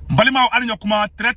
Balimao Alignokuma, très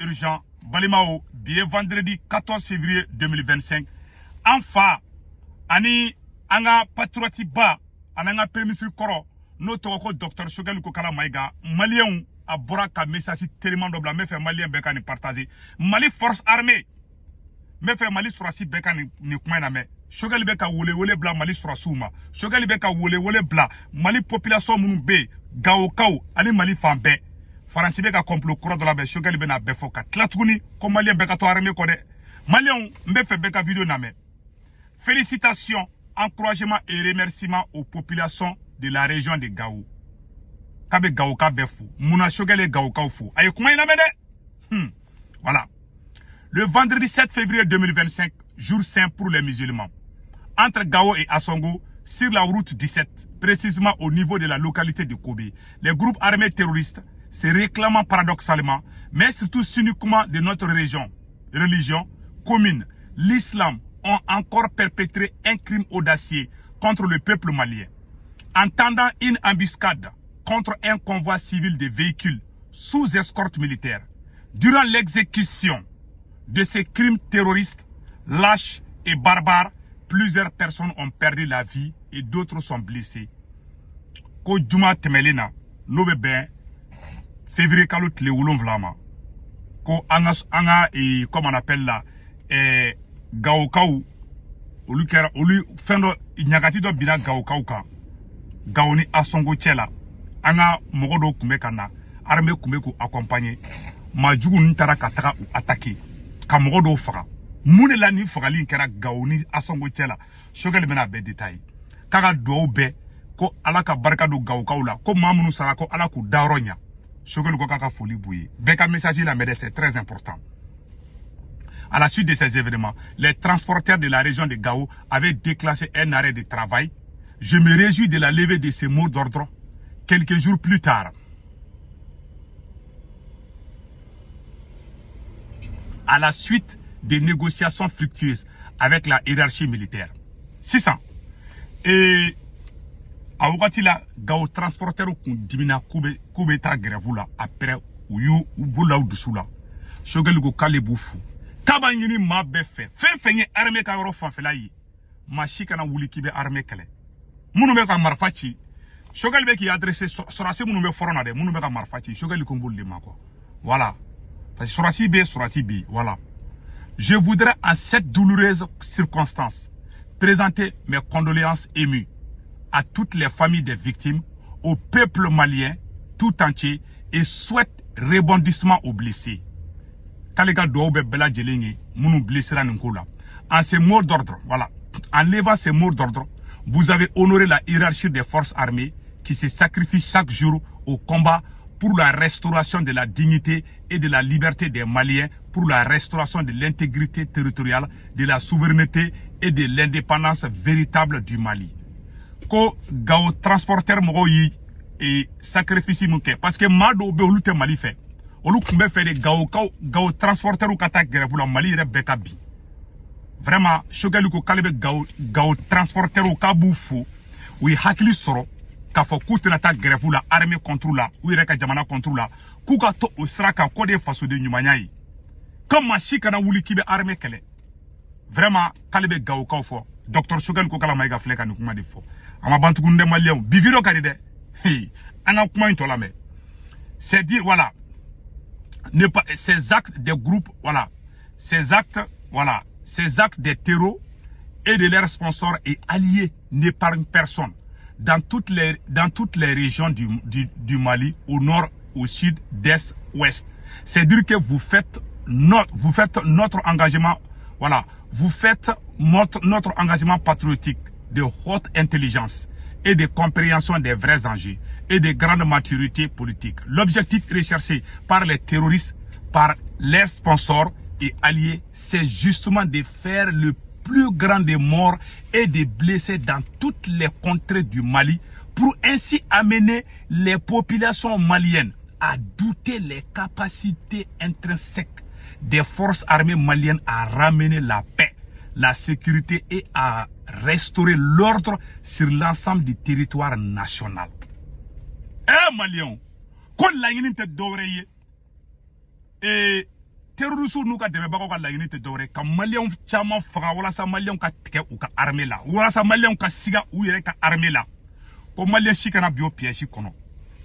urgent. Balimao, bien vendredi 14 février 2025. Enfin, Ani Anga Patrioti Ba, Ananga Permissi Koro, notre docteur Shogel Kokala Maïga, Malien a Boraka message tellement double, mais fait Malien Bekani partager. Mali force armée, mais fait Mali Surasi Bekani Nikumaname. Shogel Beka wole bla Mali Surasuma. Shogel Beka wole bla Mali population Munube, Gaokao, Ali Mali Fambe. Faransi beka complot kura de la be Shogel bena befoka. Tlatuni, comme Malien Beka to armée kode. Malien Mbefe Beka vidéo name. Félicitations, encouragements et remerciements aux populations de la région de Gao. Kabe Gao Kabefou. Mouna Shogel Gao Kaufou. Aye comment il a mené? Voilà. Le vendredi 7 février 2025, jour saint pour les musulmans. Entre Gao et Asongo, sur la route 17, précisément au niveau de la localité de Kobe, les groupes armés terroristes se réclamant paradoxalement, mais surtout cyniquement de notre religion commune, l'islam, ont encore perpétré un crime audacieux contre le peuple malien. En tendant une embuscade contre un convoi civil de véhicules sous escorte militaire, durant l'exécution de ces crimes terroristes, lâches et barbares, plusieurs personnes ont perdu la vie et d'autres sont blessées. Ko Juma Temelina, Nobebe, février Kalot le Woulon Vlama. Ko anga et comme on appelle là, Gaokao, Olu Fendo, Nyagati do Bina Gaokao ka, Gaoni Asongo Chela, Anga Mogodo Kumekana, armée Kumeku accompagné, Majugu Nitara Katara ou attaqué, Kamogodo Fara. Mounela ni Fagali Kera Gaoni Asongo Chela, Shogel Bena be détail. Kaga do be, ko alaka barka do Gaokao la, ko Mamunu Sarako alaku Daronya. Shogel Kokaka Foli Bouye. Beka message la mede, c'est très important. À la suite de ces événements, les transporteurs de la région de Gao avaient déclassé un arrêt de travail. Je me réjouis de la levée de ces mots d'ordre quelques jours plus tard. À la suite des négociations fructueuses avec la hiérarchie militaire. 600. Et à Ougatila, Gao transporteur ou dimina koubeta grève là après ou boula ou dessous Shogel go kaleboufou. Tabanyini ma befe. Fenye armée ka yoro fanfela yi. Machi kana wuli kibe armée kele. Munu be ka marfachi. Shogel be ki adressé sorasi munu be forona de munu be ka marfachi. Shogel ko mbul lima ko. Voilà. Parce que sorasi B, voilà. Je voudrais en cette douloureuse circonstance présenter mes condoléances émues à toutes les familles des victimes, au peuple malien tout entier et souhaite rebondissement aux blessés. En ces mots d'ordre, voilà, en levant ces mots d'ordre, vous avez honoré la hiérarchie des forces armées qui se sacrifient chaque jour au combat pour la restauration de la dignité et de la liberté des Maliens, pour la restauration de l'intégrité territoriale, de la souveraineté et de l'indépendance véritable du Mali. Ko Gao transporteur mogo yi et sacrifice mouke parce que Mado be olute Mali fait. Olu kumbe fait de Gao transporteur ou kata grève la Mali rebeka bi. Vraiment, Shogel ko kalebe Gao transporteur ou kaboufu ou hakili soro ka fo kutena ta grève la armée contre la ou reka jamana contre la kuka to osraka kode faso de nyumanya yi. Comme shikana wuli kibe armée kele. Vraiment, kalebe Gao fo Dr Shogel ko kala maiga fleka ni kuma de fo. Ama bantugunde malien biviro karide. Hey, ana kuma intola me. C'est dire voilà. Ne pas ces actes des groupes, voilà. Ces actes des terreaux et de leurs sponsors et alliés n'épargnent personne. Dans toutes les régions du Mali, au nord, au sud, d'est, ouest. C'est dire que vous faites notre engagement, voilà. Vous faites notre engagement patriotique de haute intelligence et de compréhension des vrais enjeux et de grande maturité politique. L'objectif recherché par les terroristes, par leurs sponsors et alliés, c'est justement de faire le plus grand des morts et des blessés dans toutes les contrées du Mali pour ainsi amener les populations maliennes à douter les capacités intrinsèques des forces armées maliennes à ramener la paix, la sécurité et à restaurer l'ordre sur l'ensemble du territoire national. Eh Maliens, ko laɲini tɛ dɔwɛrɛ ye terroriste n'u ka dɛmɛbagaw ka laɲini tɛ dɔwɛrɛ ka maliyɛnw caman faga walasa maliyɛnw ka tigɛ u ka armée la walasa maliyɛnw ka siga u yɛrɛ ka armée la ko maliyɛn si kana bi o piège kɔnɔ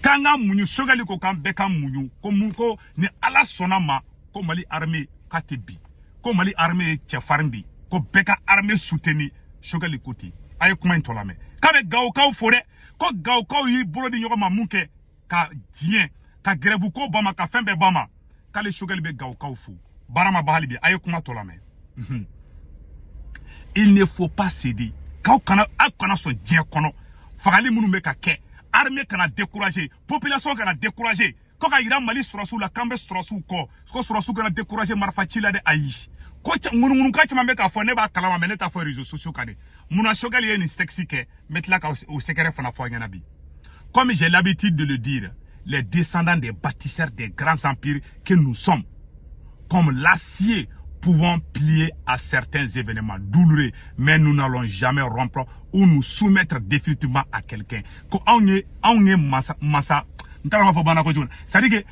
k'an ka muɲu Choguel ko k'an bɛɛ ka muɲu ko mun ko ni Ala sɔnna ma ko Mali armée k'a tɛ bi ko Mali armée ye cɛfarin bi ko bɛɛ ka armée soutenir Choguel ko ten a ye kuma in tɔ lamɛn k'a bɛ Gawokaw fo dɛ ko Gawokaw y'i bolo di ɲɔgɔn ma mun kɛ ka diɲɛ ka grève ko ba ma ka fɛn bɛɛ ba ma k'ale Choguel bɛ Gawokaw fo baara ma ba hali bi a ye kuma tɔ lamɛn il ne faut pas céder k'aw kana sɔn diɲɛ kɔnɔ fagali minnu bɛ ka kɛ armée kana décourager population kana décourager ko ka yira Mali sɔrɔsiw la k'an bɛ sɔrɔsiw kɔ ko sɔrɔsiw kana décourager marifa ci la dɛ ayi ko ŋunuŋunukan caman bɛ k'a fɔ ne b'a kalama mais ne t'a fɔ réseaux sociaux kan dɛ munna Choguel ye nin texte kɛ n bɛ tila ka o secret fana fɔ ɲɛna bi comme j'ai l'habitude de le dire les descendants des bâtisseurs des grands empires que nous sommes comme l'acier pouvons plier à certains événements douloureux, mais nous n'allons jamais rompre ou nous soumettre définitivement à quelqu'un. C'est-à-dire que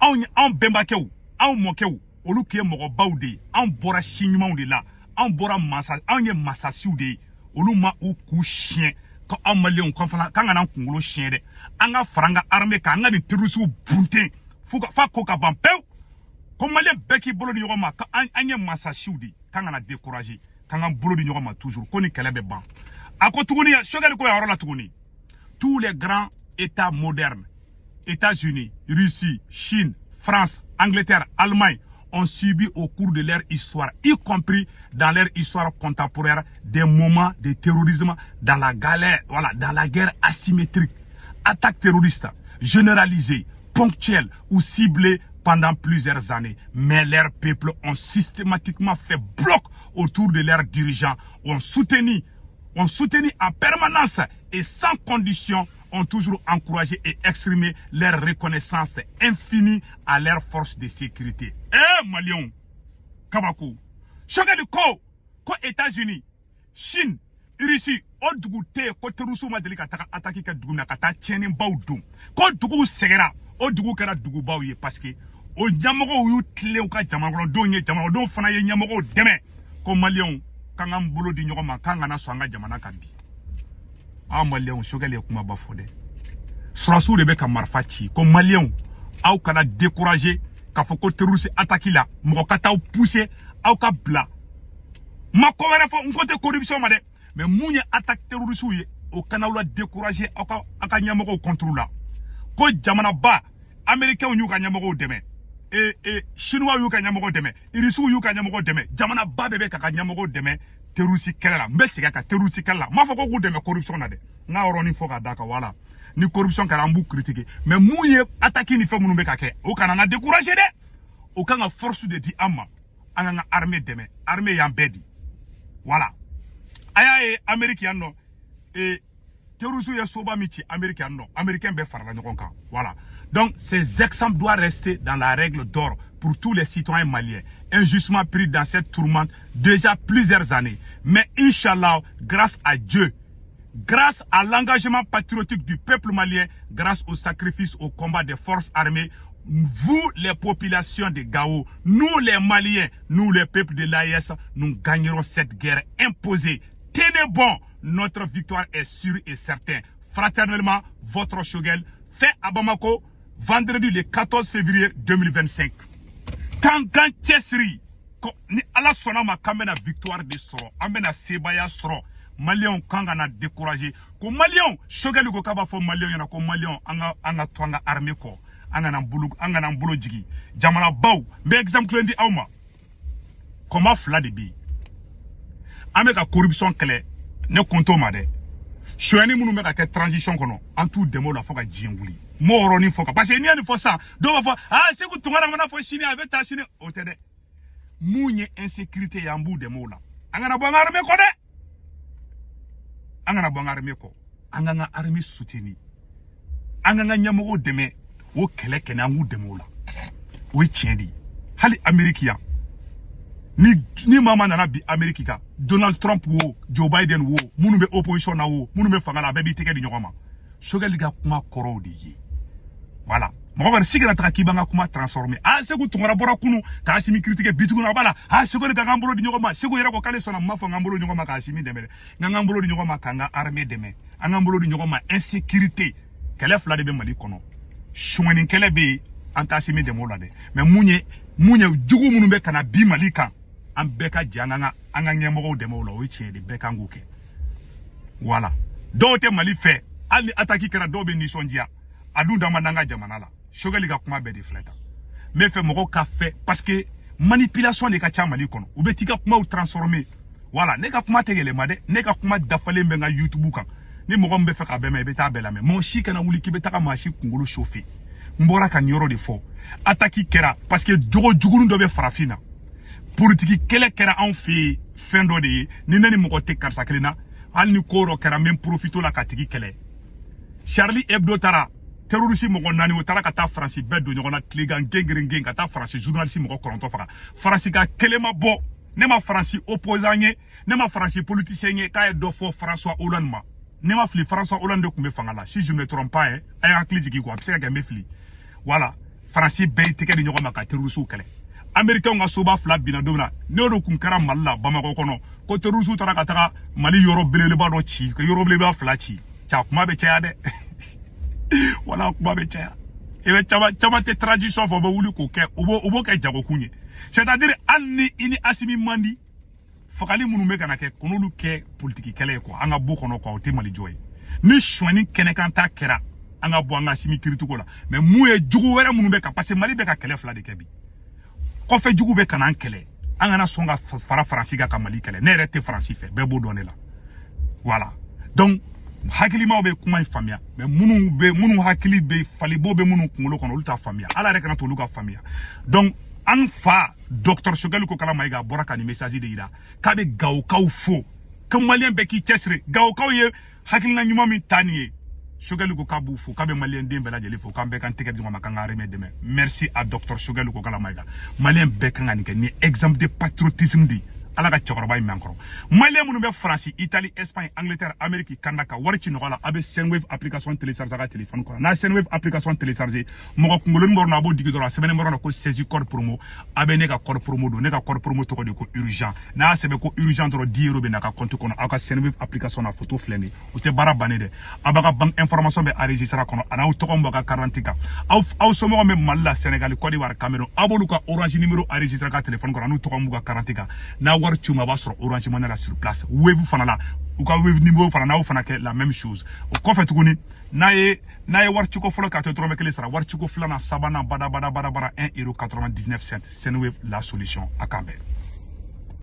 on bembakew, on mokew, olu ki mogobaw de, on bora chignement de là, on bora massa, on ye massasiw de, olu ma ou ku chien, ko on malien ko fana kanga nan kungolo chien de, anga franga armée ka anga ni terroriste bunten, fa ko ka bampew. Comme Malien Beki Bolo di Yoroma, quand Anye Massa Choudi, quand on a découragé, quand on Bolo di Yoroma toujours, qu'on est Kelebe Ban. À côté de Choguel Koya Rola Touni, tous les grands États modernes, États-Unis, Russie, Chine, France, Angleterre, Allemagne, ont subi au cours de leur histoire, y compris dans leur histoire contemporaine, des moments de terrorisme dans la galère, voilà, dans la guerre asymétrique. Attaques terroristes généralisées, ponctuelles ou ciblées pendant plusieurs années, mais leurs peuples ont systématiquement fait bloc autour de leurs dirigeants, ont soutenu en permanence et sans condition, ont toujours encouragé et exprimé leur reconnaissance infinie à leurs forces de sécurité. Malion, Kabako, Choguel ko États-Unis, Chine, Russie, Odougouté, ko Terusu Madeli Kataka attaqué Kadouguna Kata Tienin Baoudou, ko Dougou Segera, Odougou Kara Dougou Baouye, parce que o Nyamoro yu tle ka jamana donye jamana don fana ye Nyamoro deme ko Malion kanga mbolo di nyoma kanga na so anga jamana kambi a Malion Choguel ye kuma bafode surasu de be ka marfachi ko Malion aw kana décourager ka foko terroriste attaque la mo kata pousser aw ka bla ma ko wera fo ngote corruption ma de mais munye attaque terroriste ye o kana la décourager aka Nyamoro contrôle la ko jamana ba américain yu ka Nyamoro deme chinois yu ka Nyamoro deme irisu yu ka Nyamoro deme jamana ba bebe ka Nyamoro deme terroriste kala mbe siga ka terroriste kala ma foko ku deme corruption na de nga oroni fo ka daka wala ni corruption kala mbu critiquer mais mouye attaquer ni fe munu be ka ke o kana na décourager de o kana force de di amma anga armée deme armée yambedi voilà aya américain no terroriste ya soba michi américain no américain be farla nyokon kan voilà. Donc, ces exemples doivent rester dans la règle d'or pour tous les citoyens maliens, injustement pris dans cette tourmente déjà plusieurs années. Mais Inch'Allah, grâce à Dieu, grâce à l'engagement patriotique du peuple malien, grâce au sacrifice au combat des forces armées, vous, les populations de Gao, nous les Maliens, nous les peuples de l'AES, nous gagnerons cette guerre imposée. Tenez bon, notre victoire est sûre et certaine. Fraternellement, votre Choguel, fait à Bamako, vendredi le 14 février 2025. Quand Chesri, ni ala sona ma kamena victoire de soro, amena sebaya soro, Malion kanga découragé, ko Malion, Choguel ko kaba fo Malion yana ko Malion anga twanga armée ko, anga nan bulu jigi, jamana baw, be exemple ndi awma. Comment fla de bi? Ameka corruption clé, ne konto ma de. Choyani munu meka ke transition kono, en tout démo la foka djenguli. Moroni foka parce que ni ani fo ça do ba fo c'est que tungara mana fo chini avec ta chini otede munye insécurité yambu de mola angana bo armée ko de angana bo armée ko angana armée soutenu angana nyamo deme o kele kene angu de mola o tiendi hali américain ni mama nana bi America Donald Trump wo Joe Biden wo munu be opposition na wo munu be fangala be bi teke di nyokoma Choguel ga kuma koro di yi. Voilà. mɔgɔ wɛrɛ sigira taga k'i b'an ka kuma transformer Segu tungara bɔra kunu ka Asimi critique bitugu na bala Segu de ka k'an bolo di ɲɔgɔn ma Segu yɛrɛ ko k'ale sɔnna ma fɔ k'an bolo di ɲɔgɔn ma ka Asimi dɛmɛ k'an bolo di ɲɔgɔn ma k'an ka armée dɛmɛ an k'an bolo di ɲɔgɔn ma insécurité kɛlɛ fila de bɛ Mali kɔnɔ sumani kɛlɛ bɛ yen an t'a Asimi dɛmɛ o la dɛ mais mun ye jugu minnu bɛ ka na bi Mali kan an bɛɛ ka jɛ an ka ɲɛmɔgɔw dɛmɛ o la o ye tiɲɛ de bɛɛ kan k'o kɛ voilà dɔw tɛ Mali fɛ hali ni attaque kɛra dɔw bɛ nisɔndiya a dun dama n'an ka jamana la Choguel ka kuma bɛɛ de filɛ tan mais fɛ mɔgɔw ka fɛ parce que manipulation de ka ca Mali kɔnɔ u bɛ t'i ka kumaw transformer voilà ne ka kuma tɛ yɛlɛma dɛ ne ka kuma dafalen bɛ n ka YouTube kan ni mɔgɔ min bɛ fɛ ka bɛɛ mɛn i bɛ taa bɛɛ lamɛn mɔgɔ si kana wuli k'i bɛ taga maa si kunkolo chauffer n bɔra ka nin yɔrɔ de fɔ attaque kɛra parce que jogo jugunin dɔ bɛ farafin na politique kɛlɛ kɛra anw fɛ yen fɛn dɔ de ye ni ne ni mɔgɔ tɛ karisa kelen na hali ni ko dɔ kɛra n bɛ profito la ka tigi kɛlɛ Charlie Hebdo taara terroriste mɔgɔ 4 o taara ka taa Faransi bɛɛ don ɲɔgɔn na tilegan gengeren ka taa Faransi journaliste mɔgɔ 9 faga Faransi ka kelen ma bɔ ne ma Faransi opposant ye ne ma Faransi politicien ye k'a ye dɔ fɔ François Hollande ma ne ma fili François Hollande de tun bɛ fanga la si je me trompe pas a ye hakili jigin quoi a bɛ se ka kɛ n bɛ fili voilà Faransi bɛɛ ye tɛgɛ di ɲɔgɔn ma ka terroriste kɛlɛ Américains ka soba fila binna don na n'o kun kɛra Mali la Bamako kɔnɔ ko terroriste taara ka taga Mali yɔrɔ belebeleba dɔ ci ka yɔrɔ belebeleba fila ci ca kuma bɛ caya dɛ voilà kuma bɛ caya i bɛ caman tɛ transition fɔ u bɛ wuli k'o kɛ u b'o kɛ jagokun ye c'est-à-dire hali ni i ni Asimi man di fagali minnu bɛ ka na kɛ k'olu kɛ politique kɛlɛ ye quoi an ka bɔ kɔnɔ quoi o tɛ Mali jɔ ye ni suɲɛni kɛnɛkan ta kɛra an ka bɔ an ka Asimi kiritigiw la mais mun ye jugu wɛrɛ minnu bɛ ka parce que Mali bɛ ka kɛlɛ fila de kɛ bi kɔfɛ jugu bɛ ka n'an kɛlɛ an kana sɔn ka fara Faransi kan ka Mali kɛlɛ ne yɛrɛ tɛ Faransi fɛ bɛɛ b'o dɔn ne la voilà donc hakilimaw bɛ kuma in faamuya mais minnu hakili bɛ falibo bɛ minnu kunkolo kɔnɔ olu t'a faamuya ala yɛrɛ kana to olu ka faamuya donc an fa Dr Choguel Kokala Mayiga bɔra ka nin message de yira k'a bɛ Gawokaw fo ko maliyɛn bɛɛ k'i cɛsiri Gawokaw ye hakilina ɲuman min ta nin ye Choguel ko k'a b'u fo k'a bɛ maliyɛn den bɛɛ lajɛlen fo k'an bɛɛ kan tɛgɛ di ɲɔgɔn ma k'an ka armée dɛmɛ merci à Dr Choguel Kokala Mayiga maliyɛn bɛɛ kan ka nin kɛ nin exemple de patriotisme de ala ka cɛkɔrɔba in mɛn kɔrɔ maliyɛn minnu bɛ Faransi Italie Espagne Angleterre Amérique Canada ka wari ci nɔgɔ la a bɛ Sendwave application télécharger a ka téléphone kɔnɔ n'a Sendwave application télécharger mɔgɔ kunkolonin bɔra a b'o digi dɔrɔn a sɛbɛnnen bɔra ko saisie code promo a bɛ ne ka code promo don ne ka code promo tɔgɔ de ko urgent n'a y'a sɛbɛn ko urgent dɔrɔn 10 € bɛ na ka compte kɔnɔ aw ka Sendwave application na photo filɛ nin ye o tɛ baara bannen dɛ a b'a ka banque information bɛ enregistré kɔnɔ a n'aw tɔgɔ b'a ka carte kan aw somɔgɔw bɛ Mali la Sénégal Côte d'Ivoire Cameroun aw b'olu ka orange numéro enregistré ka téléphone kɔnɔ n'u tɔgɔ b'u ka carte kan n'a wari ci ma b'a sɔrɔ Orange Money la sur place Wave fana la u ka Wave niveau fana n'aw fana kɛ la même chose o kɔfɛ tuguni n'a ye wariciko fɔlɔ ka to dɔrɔmɛ 1 sara wariciko filanan sabanan bada 1,99 € Sendwave la solution a kan bɛɛ